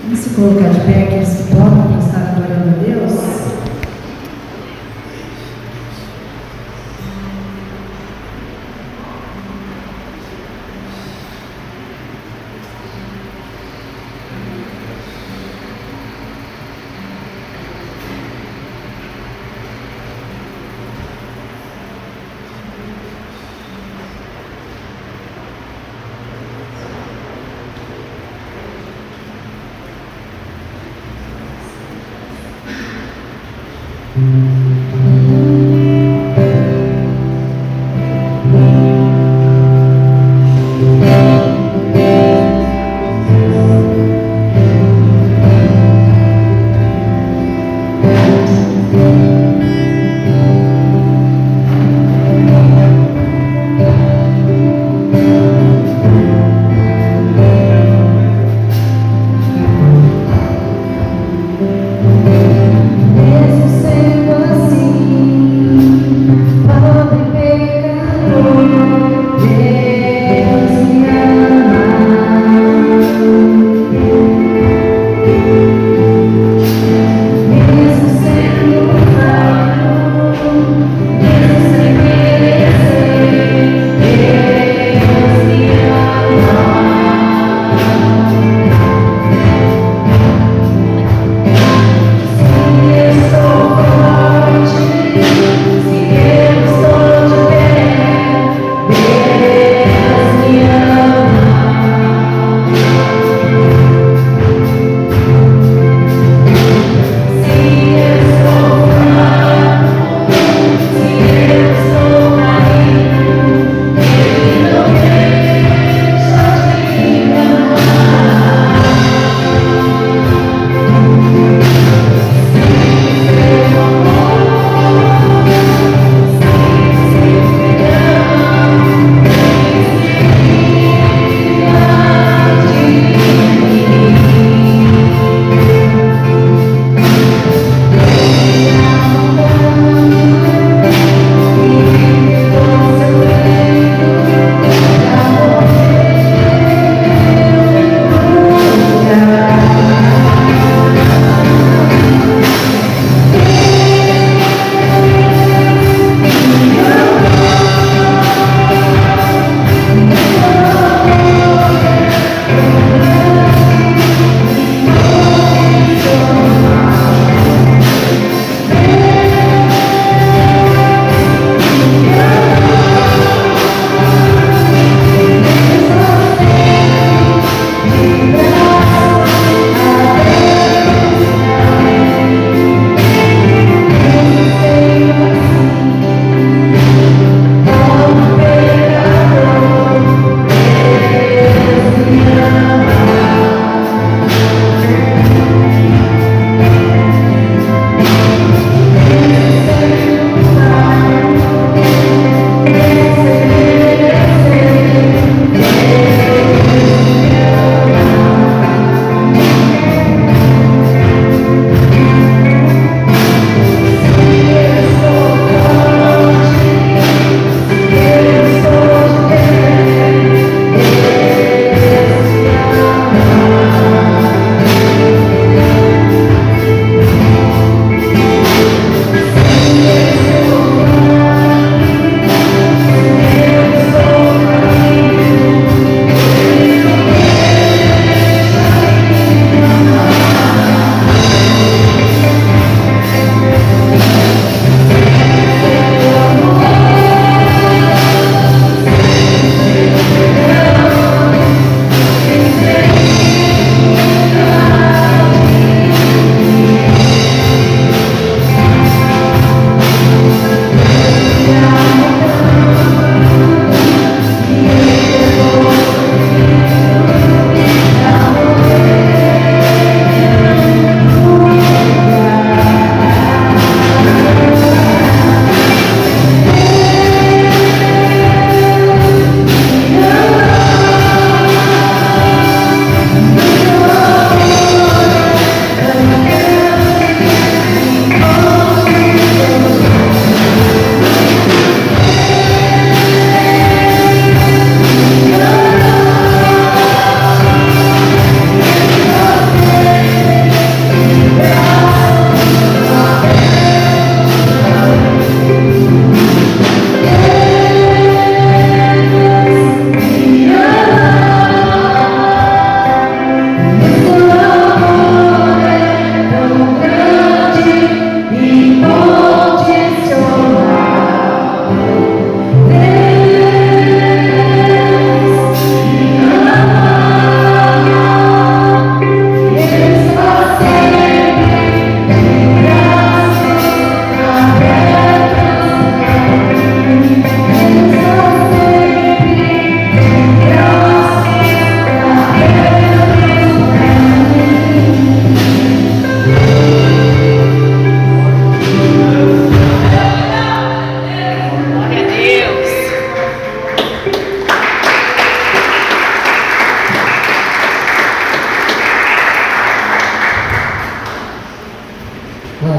Vamos se colocar de pé, aqueles que podem, para estar adorando a Deus.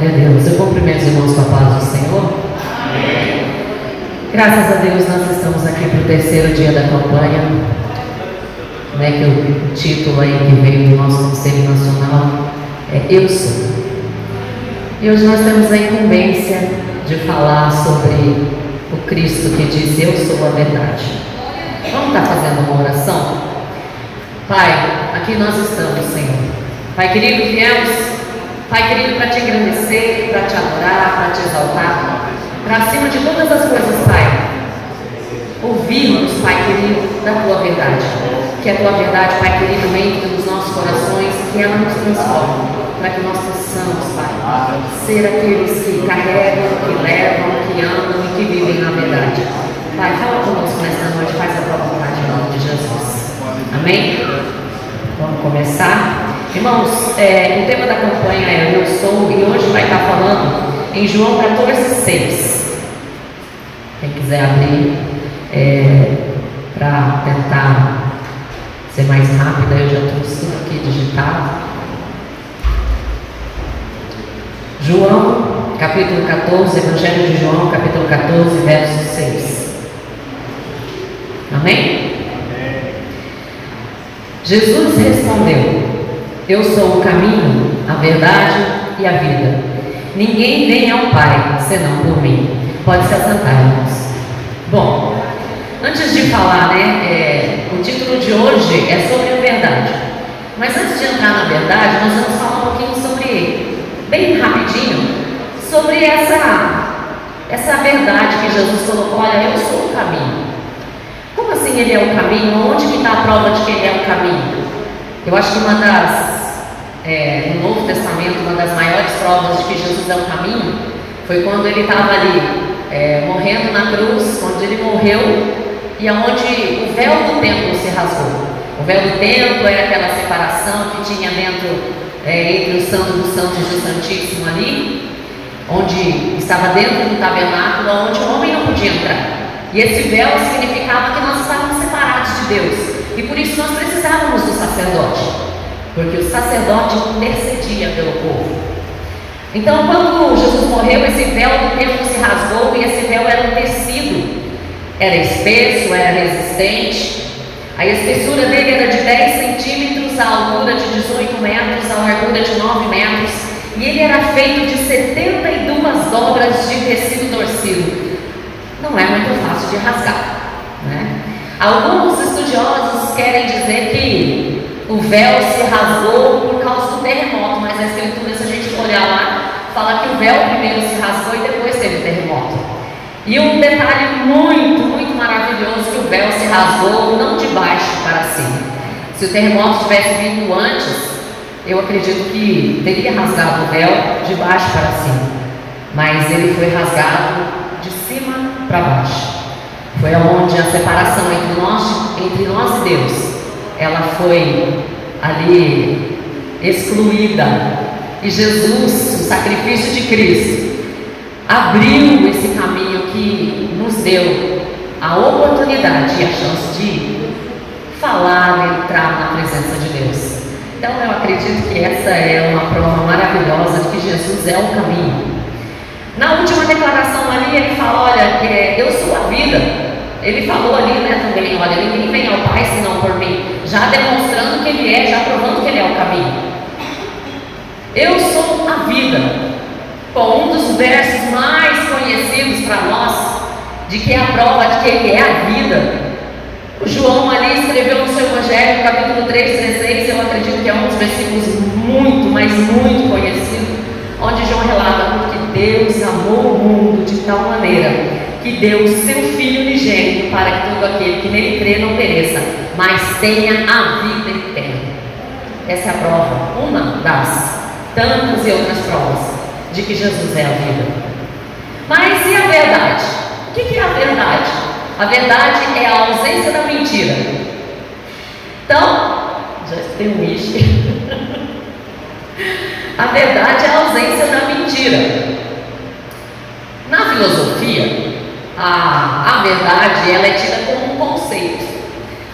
Glória a Deus. Eu cumprimento os irmãos com a paz do Senhor. Amém. Graças a Deus nós estamos aqui para o terceiro dia da campanha, né, que o título aí que veio do nosso Conselho Nacional é Eu Sou. E hoje nós temos a incumbência de falar sobre o Cristo que diz Eu sou a verdade. Vamos estar fazendo uma oração? Pai, aqui nós estamos, Senhor. Pai querido, viemos, Pai querido, para te agradecer, para te adorar, para te exaltar, para acima de todas as coisas, Pai, ouvirmos, Pai querido, da tua verdade. Que a tua verdade, Pai querido, entre nos nossos corações, que ela nos transforme, para que nós possamos, Pai, ser aqueles que carregam, que levam, que andam e que vivem na verdade. Pai, fala conosco nesta noite, faz a tua vontade em nome de Jesus. Amém? Vamos começar. Irmãos, o tema da campanha é Eu Sou, e hoje vai estar falando em João 14,6. Quem quiser abrir para tentar ser mais rápida, eu já trouxe tudo aqui digitado. João, capítulo 14, Evangelho de João, capítulo 14, verso 6. Amém? Jesus respondeu: Eu sou o caminho, a verdade e a vida. Ninguém vem ao Pai senão por mim. Pode se assentar, irmãos. Bom, antes de falar, o título de hoje é sobre a verdade. Mas antes de entrar na verdade, nós vamos falar um pouquinho sobre, bem rapidinho, sobre essa verdade que Jesus colocou. Olha, eu sou o caminho. Como assim ele é o caminho? Onde que está a prova de que ele é o caminho? Eu acho que no Novo Testamento, uma das maiores provas de que Jesus é o caminho foi quando ele estava ali morrendo na cruz, quando ele morreu e onde o véu do templo se rasgou. O véu do templo era aquela separação que tinha dentro, entre o Santo dos Santos e o Santíssimo ali, onde estava dentro do tabernáculo, onde o homem não podia entrar. E esse véu significava que nós estávamos separados de Deus. E por isso nós precisávamos do sacerdote, porque o sacerdote intercedia pelo povo. Então, quando Jesus morreu, esse véu do templo se rasgou, e esse véu era um tecido, era espesso, era resistente. A espessura dele era de 10 centímetros, a altura de 18 metros, a largura de 9 metros, e ele era feito de 72 dobras de tecido torcido. Não é muito fácil de rasgar, né? Alguns estudiosos querem dizer que o véu se rasgou por causa do terremoto, mas a Escritura, se a gente for olhar lá, fala que o véu primeiro se rasgou e depois teve o terremoto. E um detalhe muito, muito maravilhoso, que o véu se rasgou não de baixo para cima. Se o terremoto tivesse vindo antes, eu acredito que teria rasgado o véu de baixo para cima, mas ele foi rasgado de cima para baixo. Foi onde a separação entre nós e Deus, ela foi ali excluída. E Jesus, o sacrifício de Cristo, abriu esse caminho que nos deu a oportunidade e a chance de falar, entrar na presença de Deus. Então eu acredito que essa é uma prova maravilhosa de que Jesus é o caminho. Na última declaração ali, ele fala: olha, eu sou a vida. Ele falou ali, também, olha, ninguém vem ao Pai senão por mim, já demonstrando que ele é, já provando que ele é o caminho. Eu sou a vida. Bom, um dos versos mais conhecidos para nós, de que é a prova de que ele é a vida, o João ali escreveu no seu Evangelho, capítulo 3,16, eu acredito que é um dos versículos muito, mas muito conhecido, onde João relata: porque Deus amou o mundo de tal maneira que deu o seu Filho unigênito, para que todo aquele que nele crê não pereça, mas tenha a vida eterna. Essa é a prova, uma das tantas e outras provas de que Jesus é a vida. Mas e a verdade? O que é a verdade? A verdade é a ausência da mentira. Então, já tem um ixi. A verdade é a ausência da mentira. Na filosofia, a verdade ela é tida como um conceito.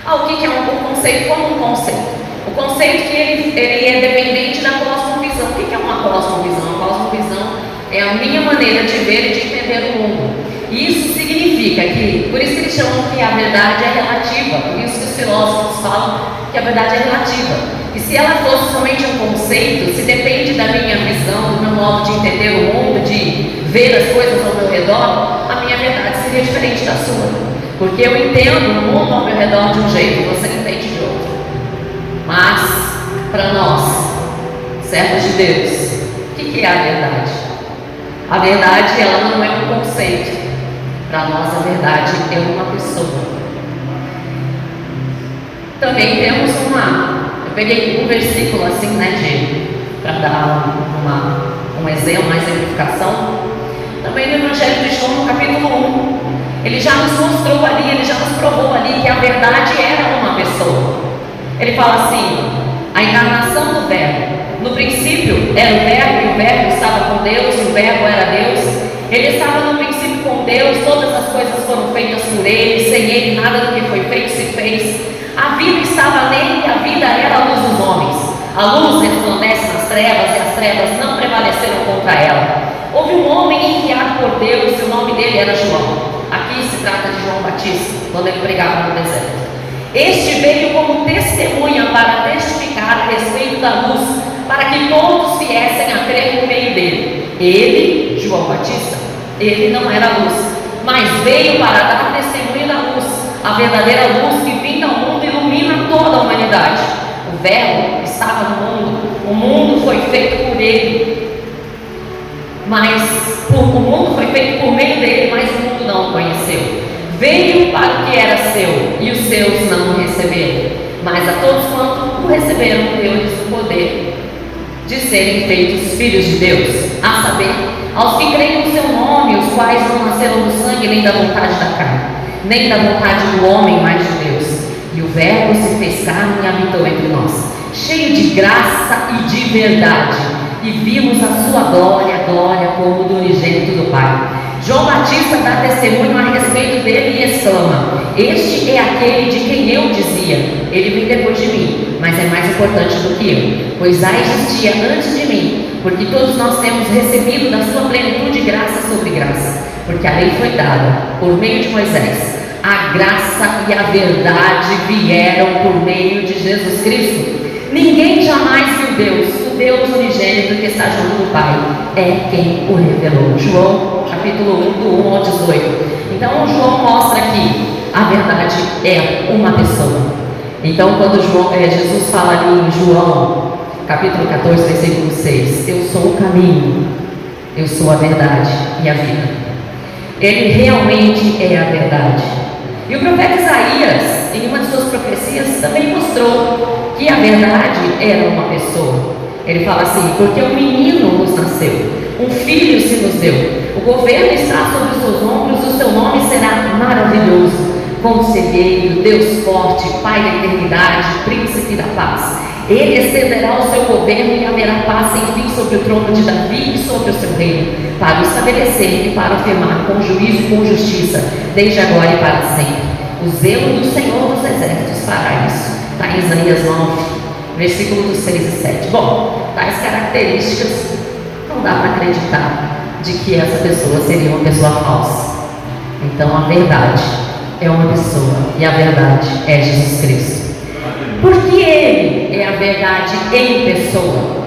O que é um conceito? Como um conceito? O conceito que ele é dependente da cosmovisão. O que é uma cosmovisão? A cosmovisão é a minha maneira de ver e de entender o mundo. E isso significa que, por isso que eles chamam que a verdade é relativa, por isso que os filósofos falam que a verdade é relativa. E se ela fosse somente um conceito, se depende da minha visão, do meu modo de entender o mundo, de ver as coisas ao meu redor, a minha verdade seria diferente da sua. Porque eu entendo o mundo ao meu redor de um jeito, você entende de outro. Mas, para nós, servos de Deus, o que é a verdade? A verdade, ela não é um conceito. Para nós, a verdade é uma pessoa. Também temos eu peguei um versículo assim, para dar uma exemplificação. Também no Evangelho de João, no capítulo 1, ele já nos mostrou ali, ele já nos provou ali que a verdade era uma pessoa. Ele fala assim: a encarnação do Verbo. No princípio era o Verbo, e o Verbo estava com Deus, e o Verbo era Deus. Ele estava no princípio com Deus, todas as coisas foram feitas por Ele, sem Ele nada do que foi feito se fez. A vida estava nele e a vida era a luz dos homens. A luz resplandece nas trevas e as trevas não prevaleceram contra ela. Houve um homem enviado por Deus e o nome dele era João. Aqui se trata de João Batista, quando ele pregava no deserto. Este veio como testemunha para testificar a respeito da luz, para que todos viessem a crer por meio dele. Ele, João Batista, ele não era a luz, mas veio para dar testemunho da luz, a verdadeira luz que vinda ao mundo ilumina toda a humanidade. O Verbo estava no mundo, o mundo foi feito por ele, o mundo foi feito por meio dele, mas o mundo não o conheceu. Veio para o que era seu, e os seus não o receberam. Mas a todos quanto o receberam, deu-lhes o poder de serem feitos filhos de Deus, a saber, aos que creem no seu nome, os quais não nasceram do sangue, nem da vontade da carne, nem da vontade do homem, mas de Deus. E o Verbo se fez carne e habitou entre nós, cheio de graça e de verdade, e vimos a sua glória, glória como do unigênito do Pai. João Batista dá testemunho a respeito dele e exclama: este é aquele de quem eu dizia, ele vem depois de mim, mas é mais importante do que eu, pois já existia antes de mim, porque todos nós temos recebido da sua plenitude graça sobre graça, porque a lei foi dada por meio de Moisés, a graça e a verdade vieram por meio de Jesus Cristo. Ninguém jamais viu Deus, o Deus unigênito que está junto do Pai, é quem o revelou. João, capítulo 1, do 1 ao 18. Então, João mostra que a verdade é uma pessoa. Então, quando Jesus fala ali em João, capítulo 14, versículo 6, eu sou o caminho, eu sou a verdade e a vida. Ele realmente é a verdade. E o profeta Isaías, em uma de suas profecias, também mostrou que a verdade era uma pessoa. Ele fala assim: porque um menino nos nasceu, um filho se nos deu, o governo está sobre os seus ombros, o seu nome será maravilhoso, Conselheiro, Deus forte, Pai da eternidade, Príncipe da paz. Ele estenderá o seu governo e haverá paz sem fim sobre o trono de Davi e sobre o seu reino, para o estabelecer e para o firmar com juízo e com justiça, desde agora e para sempre. O zelo do Senhor dos exércitos fará isso. Está em Isaías 9, versículo dos 6 e 7. Bom, tais características não dá para acreditar de que essa pessoa seria uma pessoa falsa. Então a verdade é uma pessoa e a verdade é Jesus Cristo. Porque Ele é a verdade em pessoa,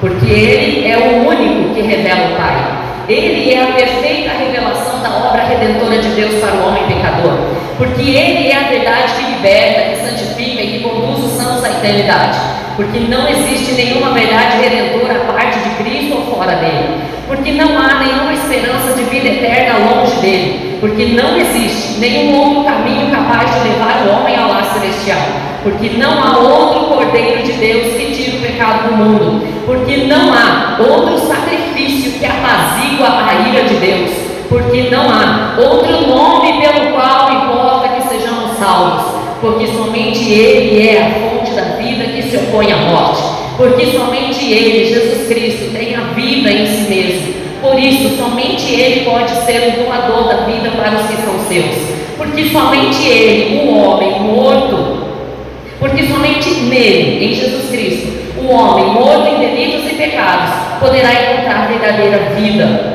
porque Ele é o único que revela o Pai. Ele é a perfeita revelação da obra redentora de Deus para o homem pecador, porque Ele é a verdade que liberta, que santifica e que conduz os santos à eternidade, porque não existe nenhuma verdade redentora a parte de Cristo ou fora dele, porque não há nenhuma esperança de vida eterna longe dele, porque não existe nenhum outro caminho capaz de levar o homem ao lar celestial, porque não há outro Cordeiro de Deus que tira o pecado do mundo, porque não há outro sacrifício que apazigua a ira de Deus, porque não há outro nome pelo qual importa que sejamos salvos, porque somente Ele é a fonte da vida que se opõe à morte, porque somente Ele, Jesus Cristo, tem a vida em si mesmo. Por isso, somente Ele pode ser o doador da vida para os que são seus, porque somente Ele, o homem morto, porque somente nele, em Jesus Cristo, o homem morto em delitos e pecados, poderá encontrar verdadeira vida.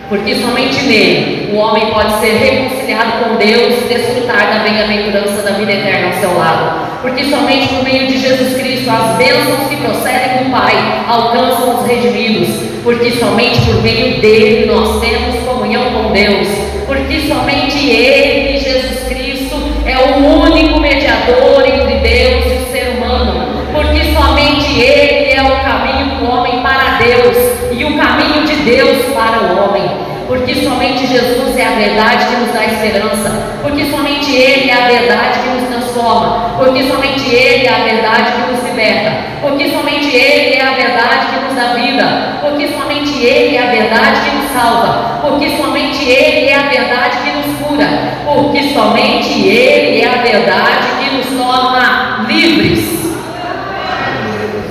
Porque somente nele o homem pode ser reconciliado com Deus e desfrutar da bem-aventurança da vida eterna ao seu lado. Porque somente por meio de Jesus Cristo as bênçãos que procedem do Pai alcançam os redimidos. Porque somente por meio dele nós temos comunhão com Deus. Porque somente ele, Jesus Cristo, é o único mediador entre Deus e o ser humano. Porque somente ele é o caminho do homem para Deus e o caminho de Deus para o homem. Porque somente Jesus é a verdade que nos dá esperança. Porque somente ele é a verdade que nos transforma. Porque somente ele é a verdade que nos liberta. Porque somente ele é a verdade que nos dá vida. Porque somente ele é a verdade que nos salva. Porque somente ele é a verdade que nos cura. Porque somente ele é a verdade que nos torna livres.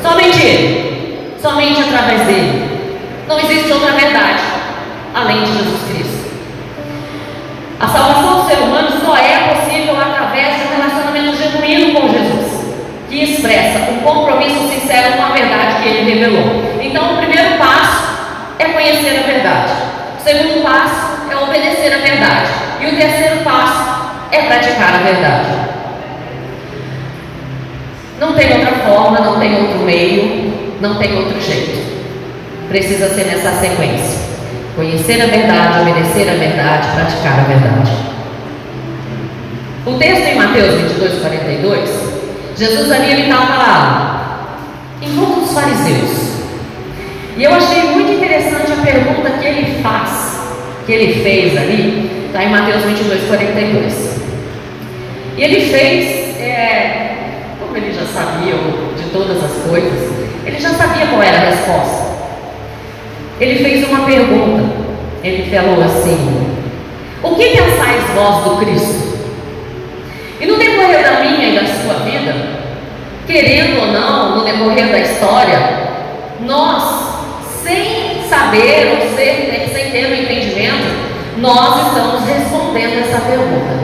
Somente ele. Somente através dele. Não existe outra verdade além de Jesus Cristo. A salvação do ser humano só é possível através de um relacionamento genuíno com Jesus, que expressa um compromisso sincero com a verdade que ele revelou. Então, o primeiro passo é conhecer a verdade. O segundo passo é obedecer a verdade. E o terceiro passo é praticar a verdade. Não tem outra forma, não tem outro meio, não tem outro jeito. Precisa ser nessa sequência: conhecer a verdade, obedecer a verdade, praticar a verdade. O texto em Mateus 22:42, Jesus ali ele estava enquanto os fariseus. E eu achei muito interessante a pergunta que ele fez ali, está em Mateus 22:42. E ele fez, como ele já sabia de todas as coisas, ele já sabia qual era a resposta. Ele fez uma pergunta. Ele falou assim: o que pensais vós do Cristo? E no decorrer da minha e da sua vida, querendo ou não, no decorrer da história, nós, sem saber ou sem ter um entendimento, nós estamos respondendo essa pergunta: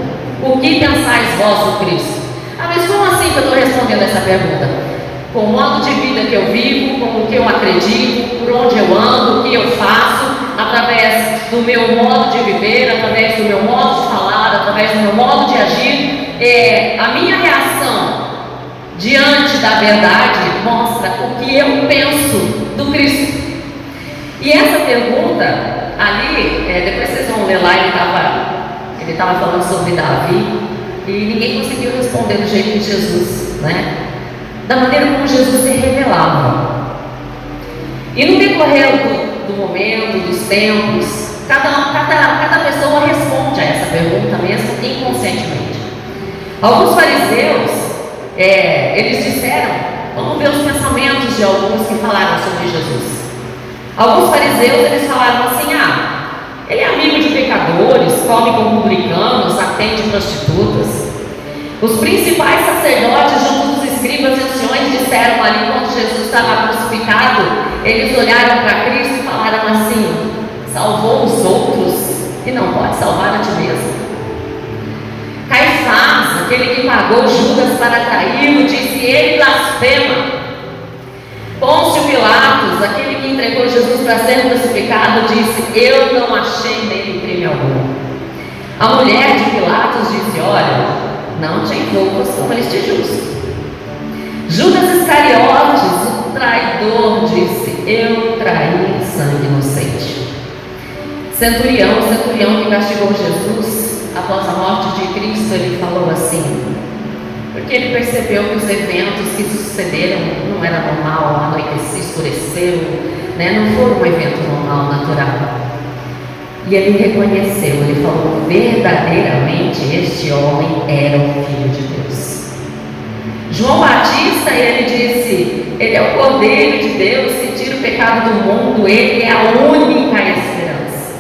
o que pensais vós do Cristo? Ah, mas como assim que eu estou respondendo essa pergunta? Com o modo de vida que eu vivo, com o que eu acredito, por onde eu ando, o que eu faço, através do meu modo de viver, através do meu modo de falar, através do meu modo de agir. A minha reação diante da verdade mostra o que eu penso do Cristo. E essa pergunta ali, depois vocês vão ler lá, ele estava falando sobre Davi, e ninguém conseguiu responder do jeito de Jesus, né? Da maneira como Jesus se revelava. E no decorrer do momento, dos tempos, cada pessoa responde a essa pergunta mesmo inconscientemente. Alguns fariseus, eles disseram, vamos ver os pensamentos de alguns que falaram sobre Jesus. Alguns fariseus, eles falaram assim: ele é amigo de pecadores, come com publicanos, atende prostitutas. Os principais sacerdotes, junto dos escribas e anciões, disseram ali quando Jesus estava crucificado, eles olharam para Cristo e falaram assim: salvou os outros e não pode salvar a ti mesmo. Caifás, aquele que pagou Judas para traí-lo, disse: ele blasfema. Pôncio Pilatos, aquele que entregou Jesus para ser crucificado, disse: eu não achei nele crime algum. A mulher de Pilatos disse: olha, não te envolvas com este justo. Judas Iscariotes, o traidor, disse: eu traí sangue inocente. Centurião que castigou Jesus após a morte de Cristo, ele falou assim, porque ele percebeu que os eventos que sucederam não era normal, anoiteceu, escureceu, não foi um evento normal, natural. E ele reconheceu, ele falou: verdadeiramente este homem era o Filho de Deus. João Batista, ele disse: ele é o Cordeiro de Deus que tira o pecado do mundo, ele é a única esperança.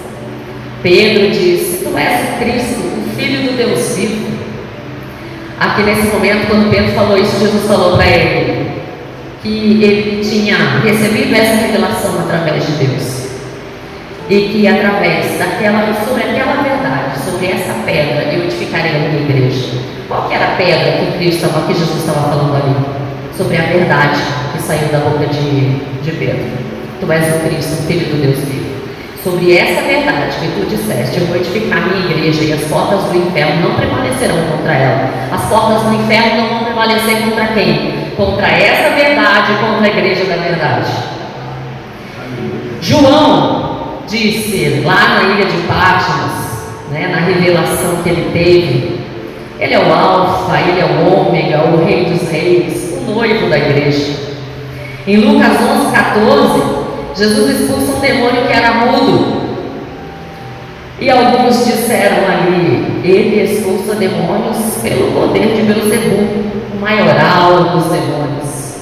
Pedro disse: tu és o Cristo, o Filho do Deus vivo. Aqui nesse momento, quando Pedro falou isso, Jesus falou para ele que ele tinha recebido essa revelação através de Deus. E que através sobre aquela verdade, sobre essa pedra, eu edificarei a minha igreja. Qual que era a pedra que Jesus estava falando ali? Sobre a verdade que saiu da boca de Pedro: tu és o Cristo, o Filho do Deus vivo. Sobre essa verdade que tu disseste, eu vou edificar minha igreja, e as portas do inferno não prevalecerão contra ela. As portas do inferno não vão prevalecer contra quem? Contra essa verdade, contra a igreja da verdade. João disse lá na ilha de Patmos, na revelação que ele teve: ele é o Alfa, ele é o Ômega, o Rei dos Reis, o noivo da igreja. Em Lucas 11:14, Jesus expulsa um demônio que era mudo. E alguns disseram ali: ele expulsa demônios pelo poder de Beelzebub, o maioral dos demônios.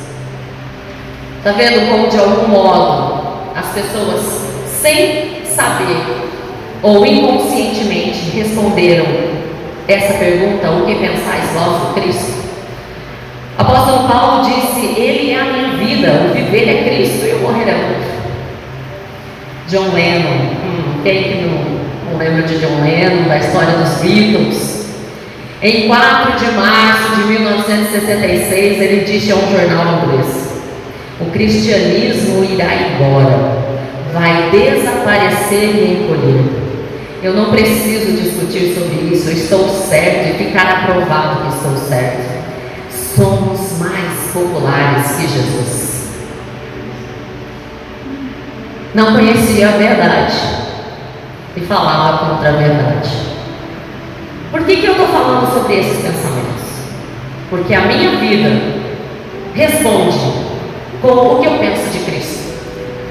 Está vendo como, de algum modo, as pessoas, sem saber ou inconscientemente, responderam essa pergunta: o que pensais vós do Cristo? O apóstolo Paulo disse: ele é a minha vida, o viver é Cristo e o morrer é lucro. John Lennon, quem que não lembra de John Lennon, da história dos Beatles? Em 4 de março de 1966, ele disse a um jornal inglês: o cristianismo irá embora, vai desaparecer e encolher. Eu não preciso discutir sobre isso, eu estou certo e ficar aprovado que estou certo. Somos mais populares que Jesus. Não conhecia a verdade e falava contra a verdade. Por que eu estou falando sobre esses pensamentos? Porque a minha vida responde com o que eu penso de Cristo.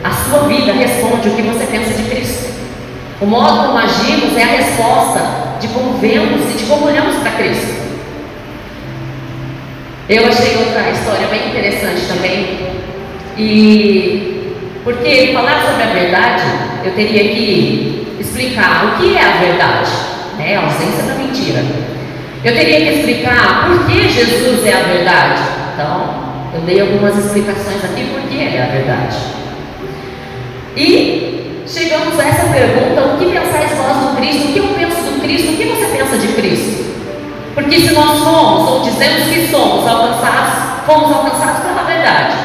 A sua vida responde o que você pensa de Cristo. O modo como agimos é a resposta de como vemos e de como olhamos para Cristo. Eu achei outra história bem interessante também. Porque falar sobre a verdade, eu teria que explicar o que é a verdade, a ausência da mentira. Eu teria que explicar por que Jesus é a verdade. Então, eu dei algumas explicações aqui por que ele é a verdade. E chegamos a essa pergunta: o que pensais vós do Cristo? O que eu penso do Cristo? O que você pensa de Cristo? Porque se nós somos, ou dizemos que somos alcançados, fomos alcançados pela verdade,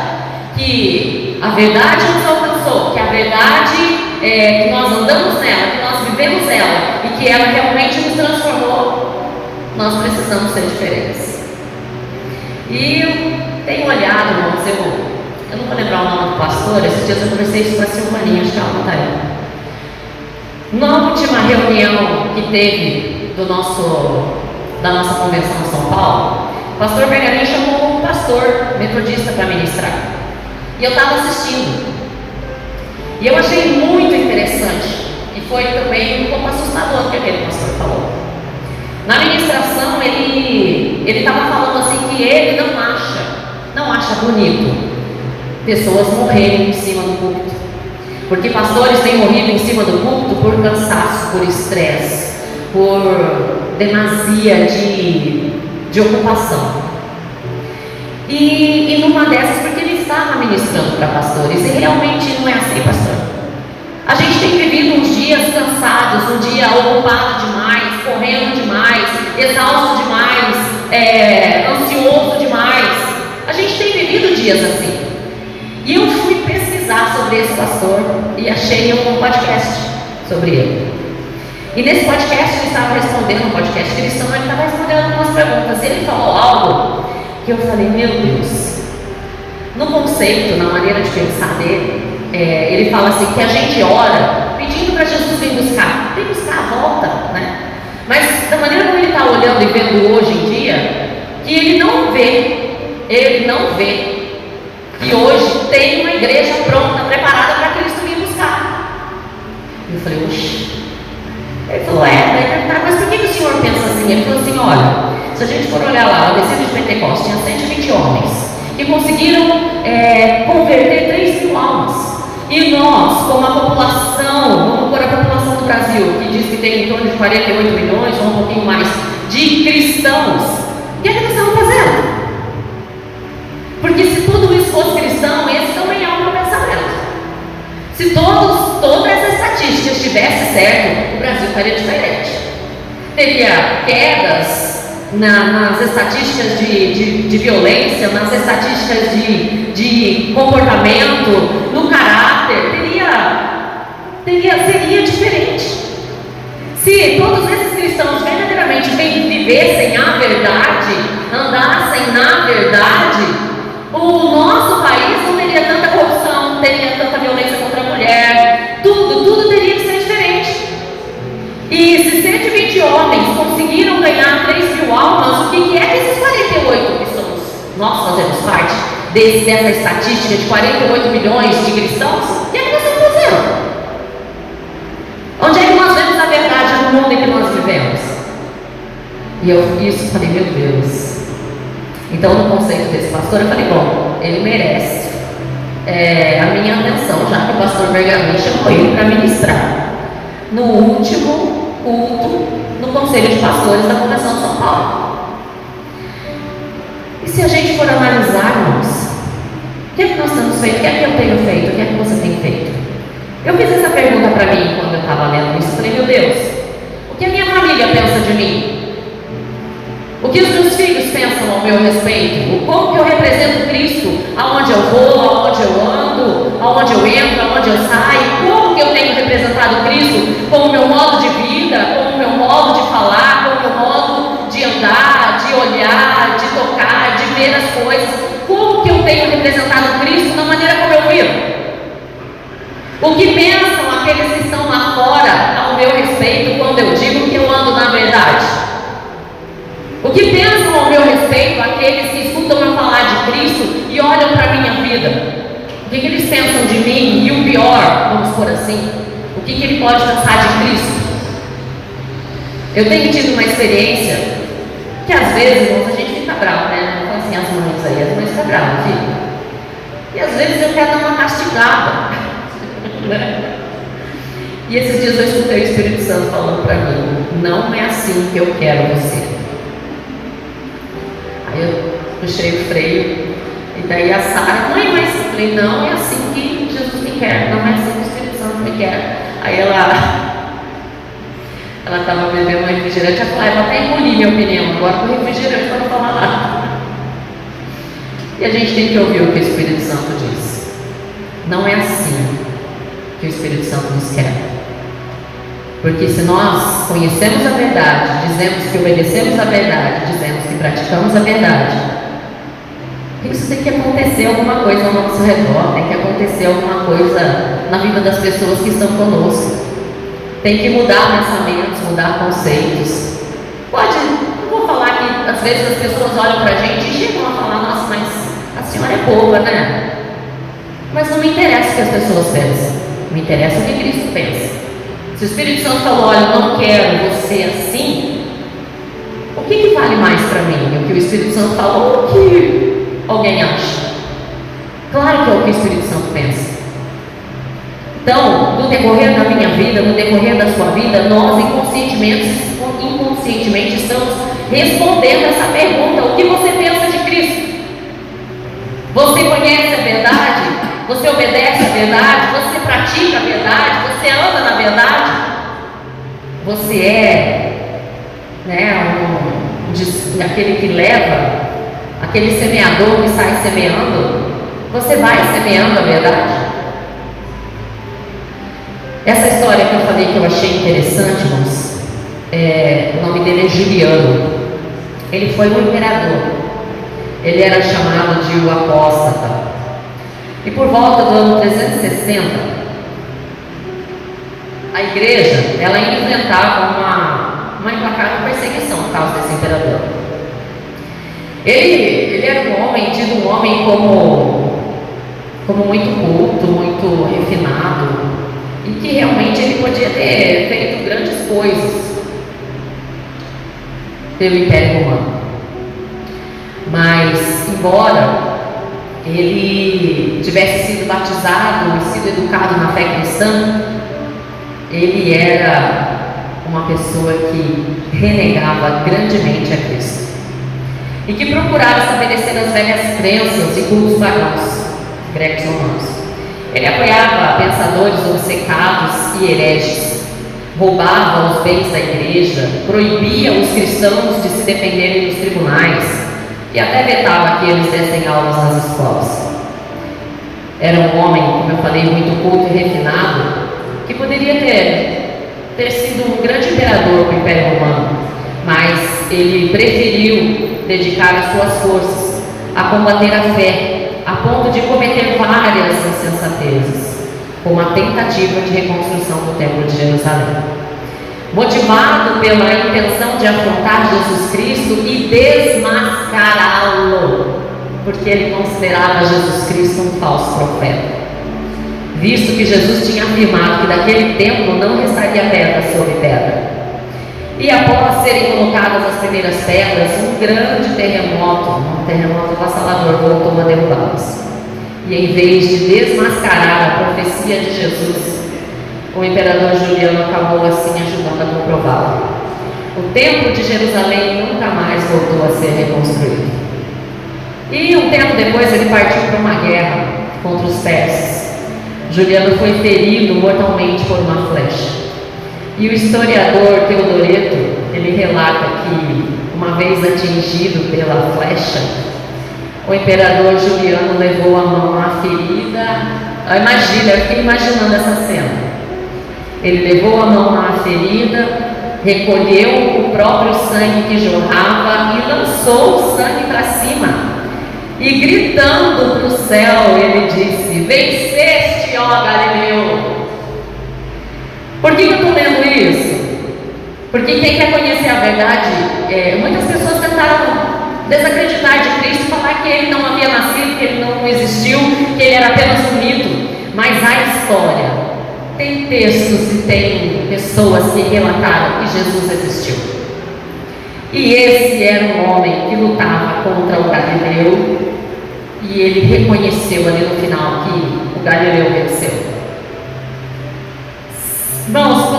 que a verdade nos alcançou, que a verdade que nós andamos nela, que nós vivemos ela e que ela realmente nos transformou, nós precisamos ser diferentes. E eu tenho olhado, irmãos, eu não vou lembrar o nome do pastor, esses dias eu conversei isso com a Silvaninha, acho que ela não está aí. Na última reunião que teve da nossa convenção em São Paulo, o pastor Bergamin chamou um pastor metodista para ministrar. E eu estava assistindo. E eu achei muito interessante. E foi também um pouco assustador o que aquele pastor falou. Na ministração, ele estava falando assim que ele não acha bonito pessoas morrerem em cima do púlpito. Porque pastores têm morrido em cima do púlpito por cansaço, por estresse, por demasia de ocupação. E numa dessas, porque ele estava ministrando para pastores, e realmente não é assim, pastor. A gente tem vivido uns dias cansados, um dia ocupado demais, correndo demais, exausto demais, ansioso demais. A gente tem vivido dias assim. E eu fui pesquisar sobre esse pastor e achei um podcast sobre ele. E nesse podcast ele estava respondendo, um podcast cristão, ele estava respondendo algumas perguntas. E ele falou algo que eu falei: meu Deus. No conceito, na maneira de pensar dele, ele fala assim, que a gente ora pedindo para Jesus vir buscar a volta, Mas da maneira como ele está olhando e vendo hoje em dia, que ele não vê que hoje tem uma igreja pronta, preparada para Cristo vir buscar. Eu falei: oxi. Ele falou: mas por que o senhor pensa assim? Ele falou assim: olha, se a gente for olhar lá, o descida de Pentecostes tinha 120 homens que conseguiram converter 3.000 almas. E nós, como a população, vamos pôr a população do Brasil, que diz que tem em torno de 48 milhões ou um pouquinho mais de cristãos, o que é que nós estamos fazendo? Porque se tudo isso fosse cristão, esse também é o meu pensamento. Se toda essa estatística estivesse certo, o Brasil estaria diferente. Teria quedas nas estatísticas de violência, nas estatísticas de de comportamento, no caráter, seria diferente. Se todos esses cristãos verdadeiramente vivessem a verdade, andassem na verdade, o nosso país não teria tanta corrupção, não teria tanta violência contra a mulher, tudo teria que ser diferente. E se 120 homens conseguiram ganhar 3.000 almas, o que é que esses 48 que somos? Nós fazemos parte dessa estatística de 48 milhões de cristãos? O que é que nós estamos fazendo? Onde é que nós vemos a verdade no mundo em que nós vivemos? E eu falei, meu Deus. Então, no conceito desse pastor, eu falei, bom, ele merece a minha atenção, já que o pastor Bergamin chamou ele para ministrar no último culto no Conselho de Pastores da Convenção de São Paulo. E se a gente for analisar, irmãos, o que é que nós temos feito? O que é que eu tenho feito? O que é que você tem feito? Eu fiz essa pergunta para mim quando eu estava lendo isso. Eu falei, meu Deus, o que a minha família pensa de mim? O que os meus filhos pensam ao meu respeito? Como que eu represento Cristo? Aonde eu vou, aonde eu ando, aonde eu entro, aonde eu saio? Como que eu tenho representado Cristo? Com o meu modo de vida, com o meu modo de falar, com o meu modo de andar, de olhar, de tocar, de ver as coisas? Como que eu tenho representado Cristo na maneira como eu vivo? O que pensam aqueles que estão lá fora ao meu respeito quando eu digo que eu ando na verdade? O que pensam ao meu respeito aqueles que escutam eu falar de Cristo e olham para a minha vida? O que eles pensam de mim? E o pior, vamos por assim, o que ele pode pensar de Cristo? Eu tenho tido uma experiência que às vezes, irmãos, a gente fica bravo, né? Não assim as mães aí, as mães ficam bravas, filho. E às vezes eu quero dar uma castigada. E esses dias eu escutei o Espírito Santo falando para mim, não é assim que eu quero você. Aí eu puxei o freio, e daí a Sara, mãe, mas eu falei, não é assim que Jesus me quer, não é assim que o Espírito Santo me quer. Aí ela estava bebendo um refrigerante, ela falou, eu vou até engolir minha opinião, agora com o refrigerante para não falar nada. E a gente tem que ouvir o que o Espírito Santo diz. Não é assim que o Espírito Santo nos quer. Porque se nós conhecemos a verdade, dizemos que obedecemos a verdade, dizemos que praticamos a verdade, isso tem que acontecer alguma coisa ao nosso redor, tem que acontecer alguma coisa na vida das pessoas que estão conosco. Tem que mudar pensamentos, mudar conceitos. Não vou falar que às vezes as pessoas olham para a gente e chegam a falar, nossa, mas a senhora é boba, né? Mas não me interessa o que as pessoas pensam, me interessa o que Cristo pensa. Se o Espírito Santo falou, olha, eu não quero você assim, o que vale mais para mim? O que o Espírito Santo falou ou o que alguém acha? Claro que é o que o Espírito Santo pensa. Então, no decorrer da minha vida, no decorrer da sua vida, nós inconscientemente estamos respondendo essa pergunta: o que você pensa de Cristo? Você conhece a verdade? Você obedece a verdade? Você pratica a verdade? Você anda na verdade? Você é, aquele que leva, aquele semeador que sai semeando? Você vai semeando a verdade? Essa história que eu falei que eu achei interessante, irmãos, o nome dele é Juliano. Ele foi um imperador. Ele era chamado de o apóstata. E por volta do ano 360, a igreja, ela enfrentava uma implacável perseguição por causa desse imperador. Ele era um homem, tido um homem como muito culto, muito refinado, e que realmente ele podia ter feito grandes coisas pelo Império Romano. Mas, embora ele tivesse sido batizado e sido educado na fé cristã, ele era uma pessoa que renegava grandemente a Cristo e que procurava estabelecer as velhas crenças e cultos pagãos gregos romanos. Ele apoiava pensadores obcecados e hereges, roubava os bens da igreja, proibia os cristãos de se defenderem dos tribunais e até vetava que eles dessem aulas nas escolas. Era um homem, como eu falei, muito culto e refinado, que poderia ter sido um grande imperador do Império Romano, mas ele preferiu dedicar as suas forças a combater a fé, a ponto de cometer várias insensatezes, como a tentativa de reconstrução do Templo de Jerusalém. Motivado pela intenção de afrontar Jesus Cristo e desmascará-lo, porque ele considerava Jesus Cristo um falso profeta, visto que Jesus tinha afirmado que daquele templo não restaria pedra sobre pedra. E após serem colocadas as primeiras pedras, um grande terremoto avassalador voltou a derrubá-los. E em vez de desmascarar a profecia de Jesus, o imperador Juliano acabou assim ajudando a comprová-lo. O templo de Jerusalém nunca mais voltou a ser reconstruído. E um tempo depois ele partiu para uma guerra contra os persas. Juliano foi ferido mortalmente por uma flecha. E o historiador Teodoreto, ele relata que, uma vez atingido pela flecha, o imperador Juliano levou a mão à ferida. Imagina, eu fiquei imaginando essa cena. Ele levou a mão à ferida, recolheu o próprio sangue que jorrava e lançou o sangue para cima. E gritando para o céu, ele disse: "Venceste, ó Galileu!" Por que eu estou lendo isso? Porque quem quer conhecer a verdade, muitas pessoas tentaram desacreditar de Cristo, falar que ele não havia nascido, que ele não existiu, que ele era apenas um mito. Mas a história tem textos e tem pessoas que relataram que Jesus existiu. E esse era um homem que lutava contra o Galileu, e ele reconheceu ali no final que o Galileu venceu. Irmãos,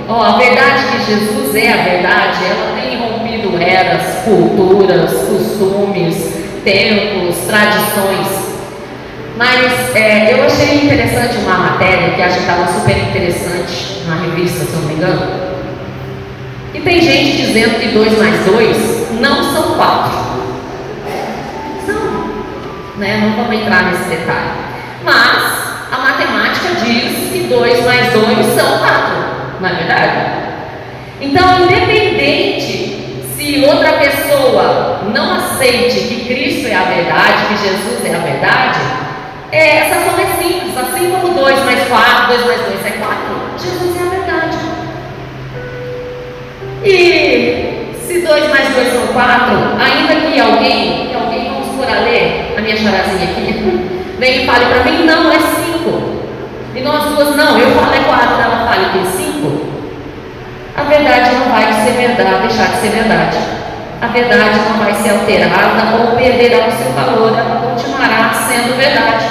a verdade que Jesus é a verdade, ela tem rompido eras, culturas, costumes, templos, tradições. Mas eu achei interessante uma matéria que acho que estava super interessante na revista, se não me engano. E tem gente dizendo que 2 mais 2 não são 4. Não, não vamos entrar nesse detalhe. Mas a matemática diz que 2 mais 2 são 4, não é verdade? Então, independente se outra pessoa não aceite que Cristo é a verdade, que Jesus é a verdade, essa soma é simples. Assim como 2 mais 4, 2 mais 2 é 4, Jesus é a verdade. E se 2 mais 2 são 4, ainda que alguém, vamos por a ler a minha charazinha aqui, vem e fale para mim: "Não, é 5. E nós duas: "Não, eu falo é 4, ela fala que é 5. A verdade não vai deixar de ser verdade. A verdade não vai ser alterada ou perderá o seu valor, ela continuará sendo verdade.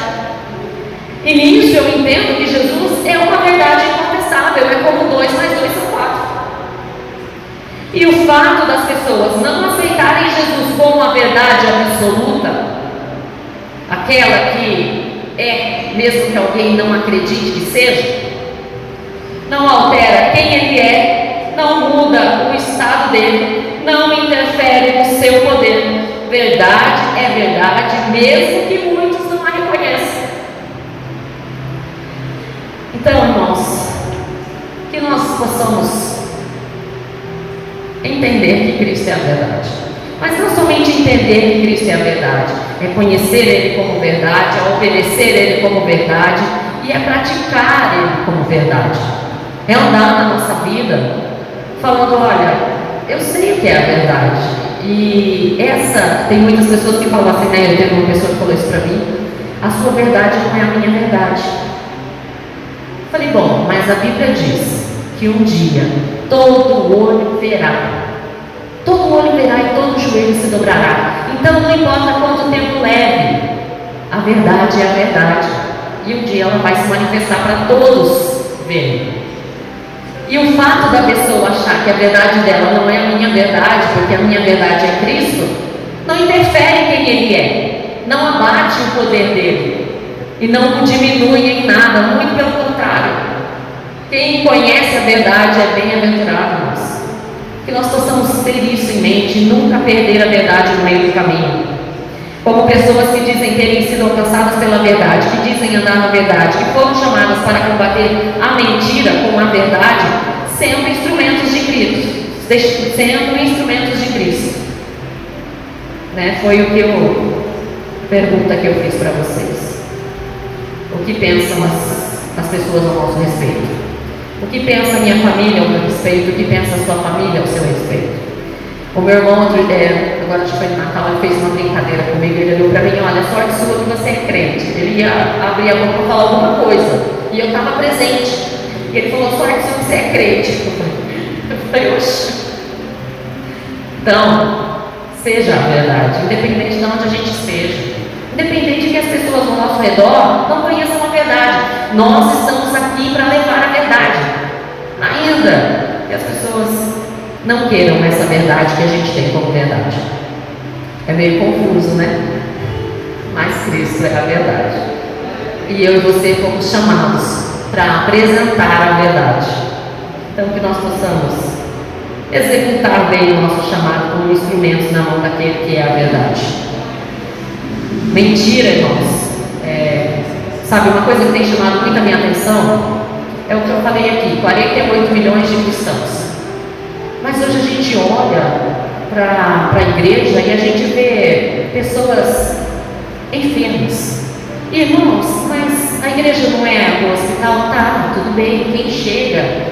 E nisso eu entendo que Jesus é uma verdade incontestável, é como 2 mais 2 são 4. E o fato das pessoas não aceitarem Jesus como a verdade absoluta, aquela que mesmo que alguém não acredite que seja, não altera quem ele é, não muda o estado dele, não interfere no seu poder. Verdade é verdade, mesmo que muitos não a reconheçam. Então, irmãos, que nós possamos entender que Cristo é a verdade. Mas não somente entender que Cristo é a verdade, é conhecer Ele como verdade, é obedecer Ele como verdade e é praticar Ele como verdade. É andar na nossa vida falando: olha, eu sei o que é a verdade. E tem muitas pessoas que falam assim, né? Eu teve uma pessoa que falou isso para mim: a sua verdade não é a minha verdade. Eu falei: bom, mas a Bíblia diz que um dia todo olho verá. Todo olho verá e todo joelho se dobrará. Então não importa quanto tempo leve, a verdade é a verdade. E um dia ela vai se manifestar para todos verem. E o fato da pessoa achar que a verdade dela não é a minha verdade, porque a minha verdade é Cristo, não interfere em quem Ele é, não abate o poder dele e não o diminui em nada, muito pelo contrário. Quem conhece a verdade é bem-aventurado, irmãos. Que nós possamos ter isso em mente e nunca perder a verdade no meio do caminho. como pessoas que dizem terem sido alcançadas pela verdade, que dizem andar na verdade, que foram chamadas para combater a mentira com a verdade, sendo instrumentos de Cristo. Sendo instrumentos de Cristo. Né? Foi o que pergunta que eu fiz para vocês. O que pensam as pessoas ao nosso respeito? O que pensa a minha família ao meu respeito? O que pensa a sua família ao seu respeito? O meu irmão, agora acho que foi no Natal, ele fez uma brincadeira comigo. Ele olhou para mim: olha, sorte sua que você é crente. Ele ia abrir a boca para falar alguma coisa e eu estava presente. E ele falou: sorte sua que você é crente. Eu falei: oxe. Então, seja a verdade, independente de onde a gente esteja, independente de que as pessoas ao nosso redor não conheçam a verdade. Nós estamos aqui para levar a verdade, ainda que as pessoas não queiram essa verdade que a gente tem como verdade. É meio confuso, né? Mas Cristo é a verdade, e eu e você fomos chamados para apresentar a verdade. Então, que nós possamos executar bem o nosso chamado como instrumentos na mão daquele que é a verdade. Mentira, irmãos. Sabe, uma coisa que tem chamado muito a minha atenção é o que eu falei aqui: 48 milhões de cristãos. Mas hoje a gente olha para a igreja e a gente vê pessoas enfermas. Irmãos, mas a igreja não é o hospital? Tá, tudo bem, quem chega.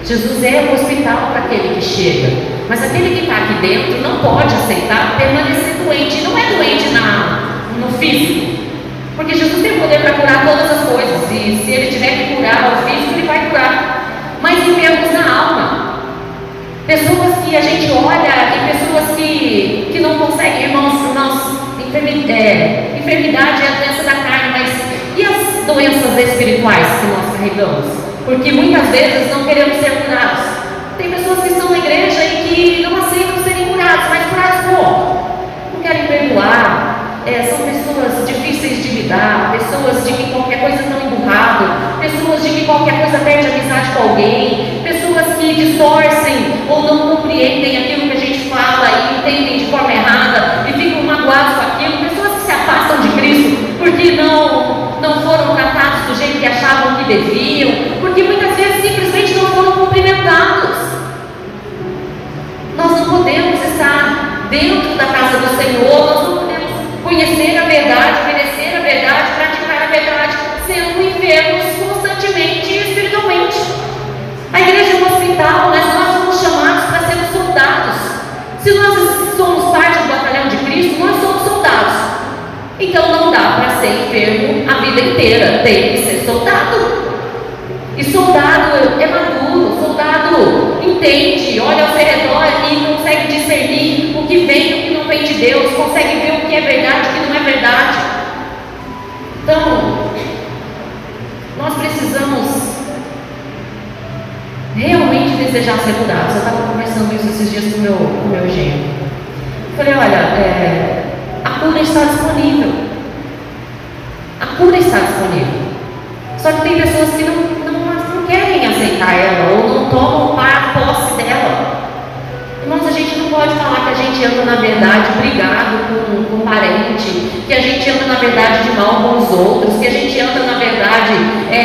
Jesus é o hospital para aquele que chega, mas aquele que está aqui dentro não pode aceitar permanecer doente. Não é doente no físico, porque Jesus tem poder para curar todas as coisas, e se ele tiver que curar o físico, ele vai curar, mas enfermos na alma, pessoas que a gente olha, e pessoas que não conseguem, irmãos, enfermidade é a doença da carne, mas e as doenças espirituais que nós carregamos? Porque muitas vezes não queremos ser curados. Tem pessoas que estão na igreja e que não aceitam serem curados, mas curados como? Não querem perdoar, são pessoas difíceis de lidar, pessoas de que qualquer coisa estão emburrado, pessoas de que qualquer coisa perde amizade com alguém, pessoas que distorcem ou não compreendem aquilo que a gente fala e entendem de forma errada e ficam magoados com aquilo, pessoas que se afastam de Cristo porque não foram tratados do jeito que achavam que deviam, porque muitas vezes simplesmente não foram cumprimentados. Nós não podemos estar dentro da casa do Senhor, nós não podemos conhecer a verdade, obedecer a verdade, praticar a verdade, sendo enfermos constantemente e espiritualmente. A igreja é um hospital, mas nós somos chamados para sermos soldados. Se nós somos parte do batalhão de Cristo, nós somos soldados. Então não dá para ser enfermo a vida inteira, tem que ser soldado. E soldado é maduro, soldado entende, olha ao seu redor e consegue discernir o que vem e o que não vem de Deus, consegue ver o que é verdade e o que não é verdade. Então, nós precisamos realmente desejar ser curados. Eu estava conversando isso esses dias com o meu genro. Falei: olha, a cura está disponível. A cura está disponível. Só que tem pessoas que não querem aceitar ela ou não tomam posse dela. Irmãos, a gente não pode falar que a gente anda na verdade brigado com um parente, que a gente anda na verdade de mal com os outros, que a gente anda na verdade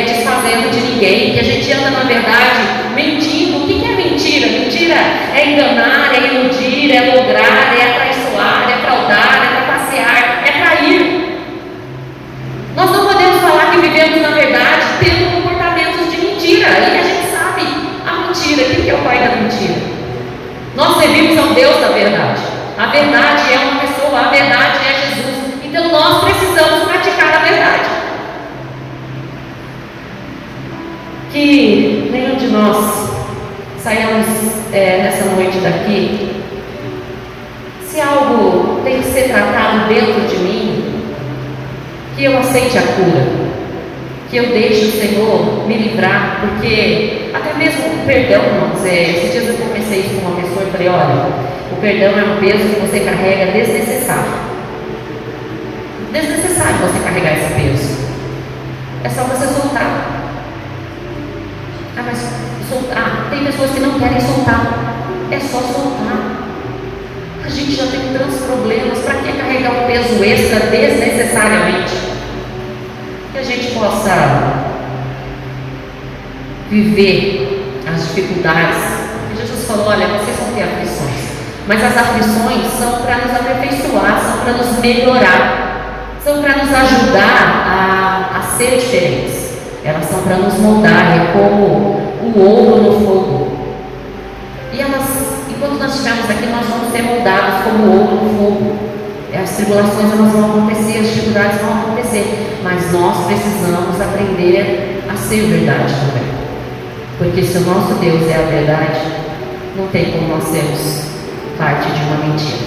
desfazendo de ninguém, que a gente anda na verdade mentindo. O que é mentira? Mentira é enganar, é iludir, é lograr, é atraiçoar, é fraudar, é trapacear, é trair. Nós não podemos falar que vivemos na verdade tendo comportamentos de mentira, e a gente sabe a mentira. Quem que é o pai da mentira? Nós servimos ao Deus da verdade. A verdade é uma pessoa, a verdade é Jesus. Então nós precisamos praticar a verdade. Que nenhum de nós saiamos nessa noite daqui, se algo tem que ser tratado dentro de mim, que eu aceite a cura, que eu deixe o Senhor me livrar, porque até mesmo o perdão, irmãos, esses dias eu comecei isso com uma pessoa e falei: olha, o perdão é um peso que você carrega desnecessário. Desnecessário você carregar esse peso. É só você soltar. Mas soltar, tem pessoas que não querem soltar. É só soltar. A gente já tem tantos problemas, para que carregar um peso extra desnecessariamente? Que a gente possa viver as dificuldades. E Jesus falou: olha, vocês vão ter aflições, mas as aflições são para nos aperfeiçoar, são para nos melhorar, são para nos ajudar a ser diferentes. Elas são para nos moldar, é como o ouro no fogo. E enquanto nós estivermos aqui, nós vamos ser moldados como ouro no fogo. As tribulações elas vão acontecer, as dificuldades vão acontecer, mas nós precisamos aprender a ser verdade também. Porque se o nosso Deus é a verdade, não tem como nós sermos parte de uma mentira.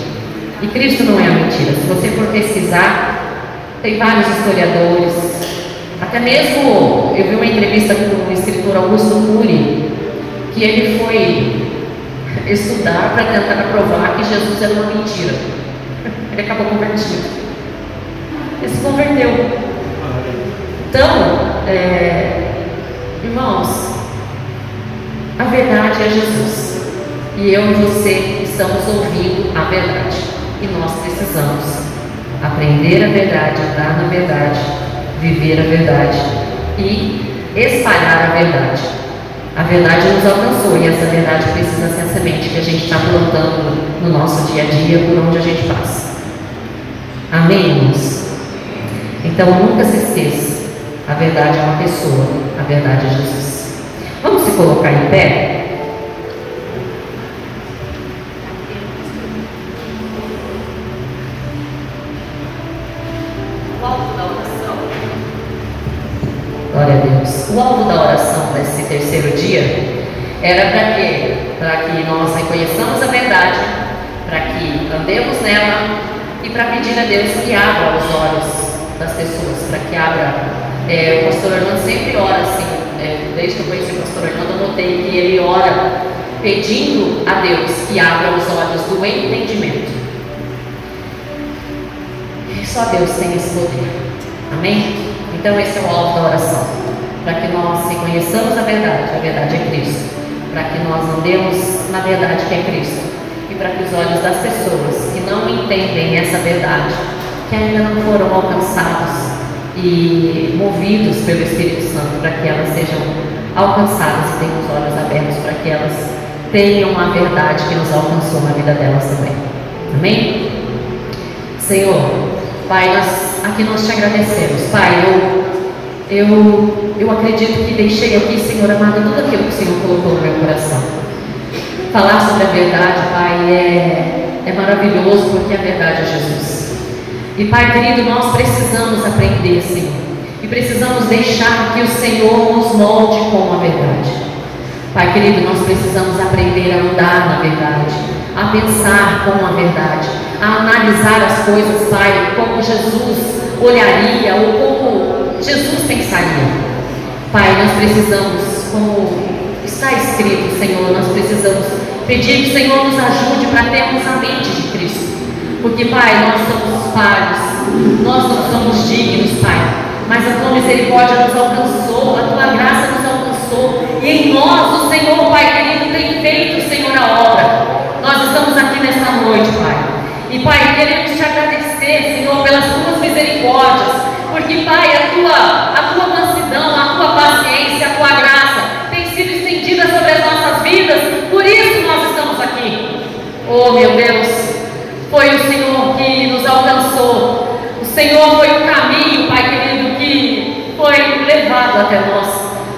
E Cristo não é a mentira. Se você for pesquisar, tem vários historiadores, até mesmo eu vi uma entrevista com o escritor Augusto Cury, que ele foi estudar para tentar provar que Jesus era uma mentira. Ele acabou convertido. Ele se converteu. Então, irmãos, a verdade é Jesus. E eu e você estamos ouvindo a verdade. E nós precisamos aprender a verdade, andar na verdade, viver a verdade e espalhar a verdade. A verdade nos alcançou e essa verdade precisa ser a semente que a gente está plantando no nosso dia a dia, por onde a gente passa. Amém, irmãos? Então nunca se esqueça, a verdade é uma pessoa, a verdade é Jesus. Vamos se colocar em pé? O alvo da oração. Glória a Deus. O alvo da oração desse terceiro dia era para quê? Para que nós reconheçamos a verdade, para que andemos nela e para pedir a Deus que abra os olhos das pessoas, para que abra. O pastor Orlando sempre ora assim, desde que eu conheci o pastor Orlando, eu notei que ele ora pedindo a Deus que abra os olhos do entendimento. E só Deus tem esse poder. Amém? Então esse é o alvo da oração, para que nós reconheçamos a verdade é Cristo, para que nós andemos na verdade que é Cristo, e para que os olhos das pessoas que não entendem essa verdade, que ainda não foram alcançados e movidos pelo Espírito Santo, para que elas sejam alcançadas e tenham os olhos abertos, para que elas tenham a verdade que nos alcançou na vida delas também. Amém? Senhor, Pai, aqui nós te agradecemos. Pai, eu acredito que deixei aqui, Senhor amado, tudo aquilo que o Senhor colocou no meu coração. Falar sobre a verdade, Pai, é maravilhoso, porque a verdade é Jesus. E Pai querido, nós precisamos aprender, Senhor, e precisamos deixar que o Senhor nos molde com a verdade. Pai querido, nós precisamos aprender a andar na verdade, a pensar com a verdade, a analisar as coisas, Pai, como Jesus olharia ou como Jesus pensaria. Pai, nós precisamos, como está escrito, Senhor, nós precisamos pedir que o Senhor nos ajude para termos a mente de Cristo. Porque, Pai, nós somos falhos, nós não somos dignos, Pai, mas a Tua misericórdia nos alcançou, a Tua graça nos alcançou, e em nós o Senhor, Pai querido, tem feito, Senhor, a obra. Nós estamos aqui nesta noite, Pai, e Pai, queremos te agradecer, Senhor, pelas Tuas misericórdias, porque, Pai, a Tua mansidão, a Tua paciência, a Tua graça tem sido estendida sobre as nossas vidas, por isso nós estamos aqui. Oh, meu Deus, foi o Senhor que nos alcançou, o Senhor foi o caminho, Pai querido, que foi levado até nós,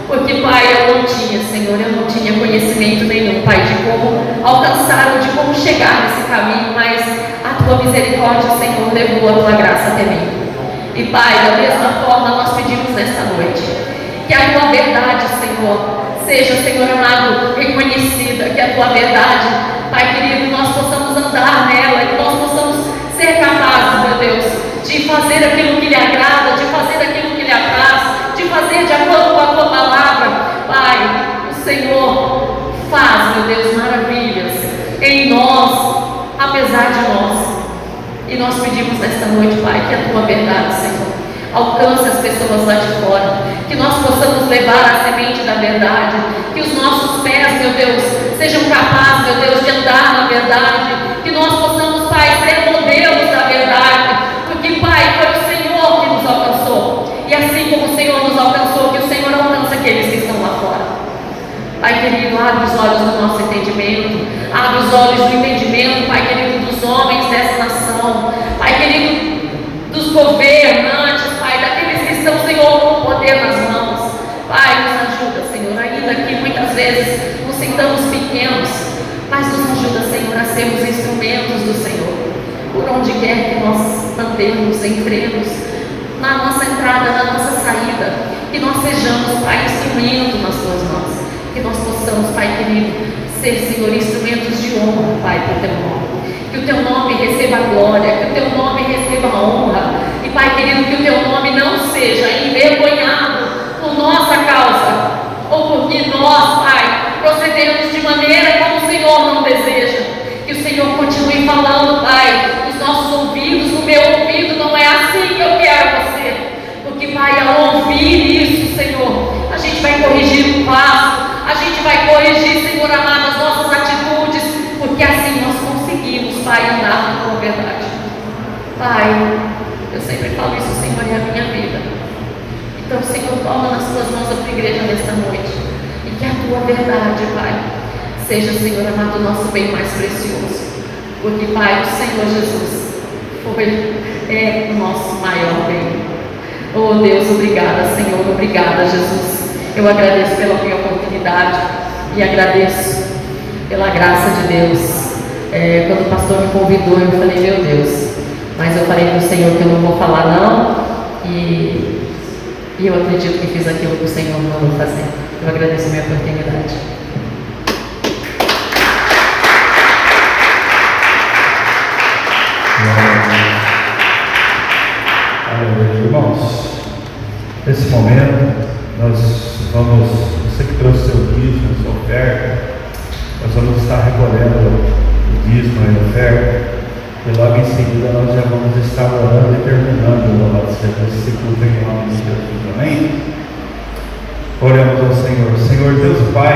porque, Pai, eu não tinha, Senhor, eu não tinha conhecimento nenhum, Pai, de como alcançar ou de como chegar nesse caminho, mas a Tua misericórdia, Senhor, levou a Tua graça até mim. E, Pai, da mesma forma nós pedimos nesta noite que a Tua verdade, Senhor, seja, Senhor amado, reconhecida, que a Tua verdade, Pai querido, nós possamos andar nela, que nós possamos ser capazes, meu Deus, de fazer aquilo que lhe agrada, de fazer aquilo que lhe apraz, de fazer de acordo com a Tua palavra. Pai, o Senhor faz, meu Deus, maravilhas em nós, apesar de nós. E nós pedimos nesta noite, Pai, que a Tua verdade, Senhor, alcance as pessoas lá de fora, que nós possamos levar a semente da verdade, que os nossos pés, meu Deus, sejam capazes, meu Deus, de andar na verdade, que nós possamos governantes, Pai, daqueles que estão, Senhor, com o poder nas mãos. Pai, nos ajuda, Senhor, ainda que muitas vezes nos sintamos pequenos, mas nos ajuda, Senhor, a sermos instrumentos do Senhor, por onde quer que nós andemos, entremos, na nossa entrada, na nossa saída, que nós sejamos, Pai, instrumento nas Tuas mãos, que nós possamos, Pai querido, ser, Senhor, instrumentos de honra, Pai, para o Teu nome. Que o Teu nome receba a glória, que o Teu nome receba a honra. E, Pai querido, que o Teu nome não seja envergonhado por nossa causa, ou porque nós, Pai, procedemos de maneira como o Senhor não deseja. Que o Senhor continue falando, Pai, nos nossos ouvidos, no meu ouvido, não é assim que eu quero você. Porque, Pai, ao ouvir isso, Senhor, a gente vai corrigir o passo, a gente vai corrigir, Senhor amado, as nossas atitudes, porque assim nós conseguimos, Pai, andar com a verdade. Pai, eu sempre falo isso, Senhor, é a minha vida. Então, Senhor, toma nas Tuas mãos a Tua igreja nesta noite, e que a Tua verdade, Pai, seja, Senhor amado, o nosso bem mais precioso, porque, Pai, o Senhor Jesus é o nosso maior bem. Oh Deus, obrigada, Senhor, obrigada, Jesus. Eu agradeço pela minha oportunidade e agradeço pela graça de Deus. Quando o pastor me convidou, eu falei, meu Deus, mas eu falei para o Senhor que eu não vou falar não, e eu acredito que fiz aquilo que o Senhor me mandou fazer. Eu agradeço a minha oportunidade. Irmãos, nesse momento você que trouxe seu dízimo, sua oferta, nós vamos estar recolhendo o dízimo e a oferta, e logo em seguida nós já vamos estar orando e terminando o nosso culto em nome de Jesus. Amém? Oremos ao Senhor. Senhor Deus e Pai,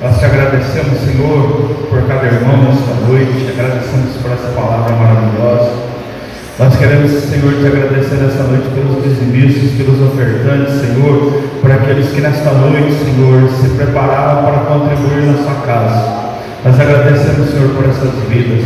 nós te agradecemos, Senhor, por cada irmão nesta noite, agradecemos por essa palavra maravilhosa. Nós queremos, Senhor, te agradecer nessa noite pelos dizimistas, pelos ofertantes, Senhor, por aqueles que nesta noite, Senhor, se prepararam para contribuir na sua casa. Nós agradecemos, Senhor, por essas vidas.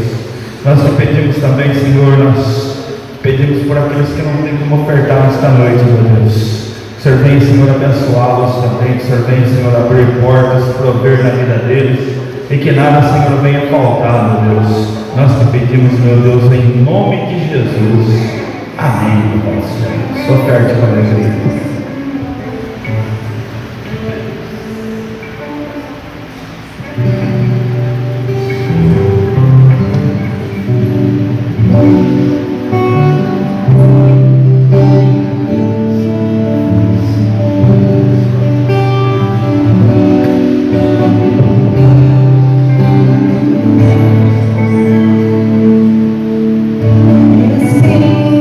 Nós te pedimos também, Senhor, nós pedimos por aqueles que não têm como ofertar nesta noite, meu Deus. O Senhor vem, Senhor, abençoá-los também. O Senhor vem, Senhor, abrir portas, prover na vida deles, e que nada, Senhor, venha faltar, meu Deus. Nós te pedimos, meu Deus, em nome de Jesus. Amém, meu Pai Senhor. Sua oferta com alegria. Espírito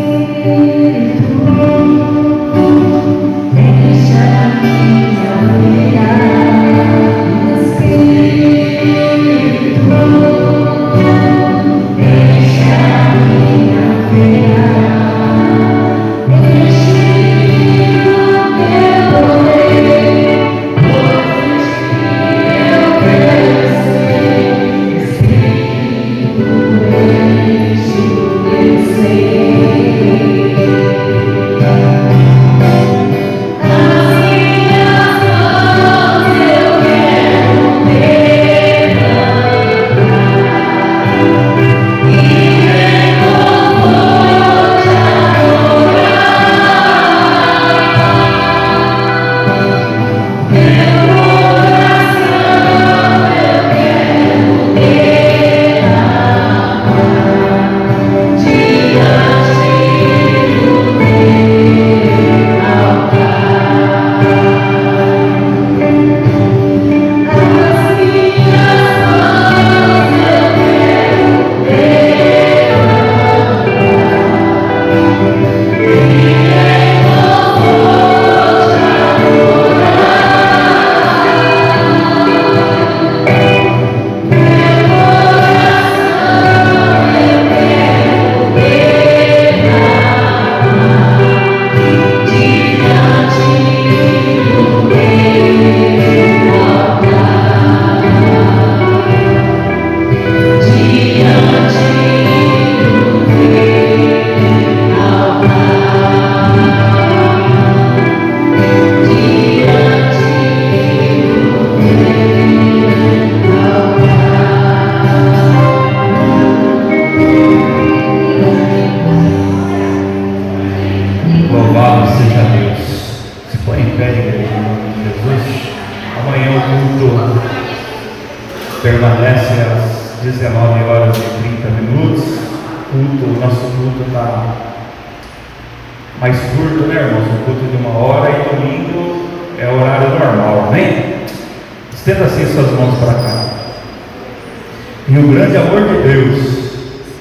Louvado seja Deus. Se põe em pé, igreja, em nome de Jesus. Amanhã o culto permanece às 19 horas e 30 minutos. O nosso culto está mais curto, né, irmãos? O culto de 1 hora, e domingo é o horário normal, amém? Estenda assim suas mãos para cá. E o grande amor de Deus,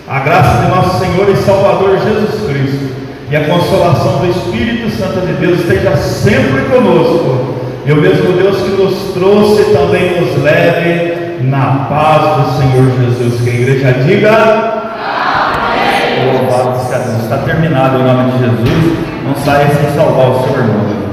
a graça de nosso Senhor e Salvador Jesus Cristo e a consolação do Espírito Santo de Deus esteja sempre conosco. E o mesmo Deus que nos trouxe também nos leve na paz do Senhor Jesus. Que a igreja diga amém. Louvado seja Deus. Está terminado em nome de Jesus. Não saia sem salvar o seu irmão.